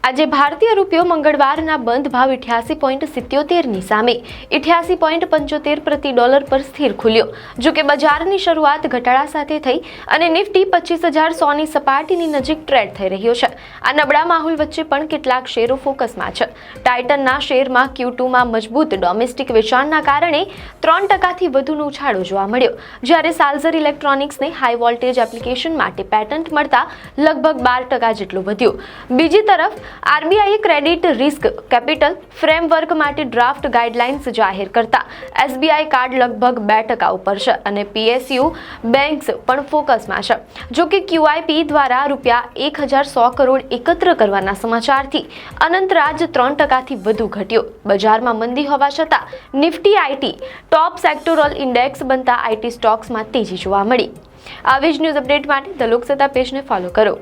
આજે ભારતીય રૂપિયો મંગળવારના બંધ ભાવ 88.77ની સામે 88.75 પ્રતિ ડોલર પર સ્થિર ખુલ્યો. જો કે બજારની શરૂઆત ઘટાડા સાથે થઈ અને નિફ્ટી 25,100ની સપાટીની નજીક ટ્રેડ થઈ રહ્યો છે. આ નબળા માહોલ વચ્ચે પણ કેટલાક શેરો ફોકસમાં છે. ટાઇટનના શેરમાં Q2માં મજબૂત ડોમેસ્ટિક વેચાણના કારણે 3% વધુનો ઉછાળો જોવા મળ્યો, જ્યારે સાલ્ઝર ઇલેક્ટ્રોનિક્સને હાઈ વોલ્ટેજ એપ્લિકેશન માટે પેટન્ટ મળતા લગભગ 12% જેટલો વધ્યો. બીજી તરફ આરબીઆઈએ ક્રેડિટ રિસ્ક કેપિટલ ફ્રેમવર્ક માટે ડ્રાફ્ટ ગાઈડલાઇન્સ જાહેર કરતા એસબીઆઈ કાર્ડ લગભગ 2% ઉપર છે અને પીએસયુ બેંક્સ પણ ફોકસમાં છે. જો કે QIP દ્વારા ₹1,100 કરોડ એકત્ર કરવાના સમાચારથી અનંતરાજ 3%થી વધુ ઘટ્યો. બજારમાં મંદી હોવા છતાં Nifty IT top sectoral index બનતા આઈટી સ્ટોક્સમાં તેજી જોવા મળી. આવી જ ન્યૂઝ અપડેટ માટે ધ લોકસત્તા પેજને ફોલો કરો.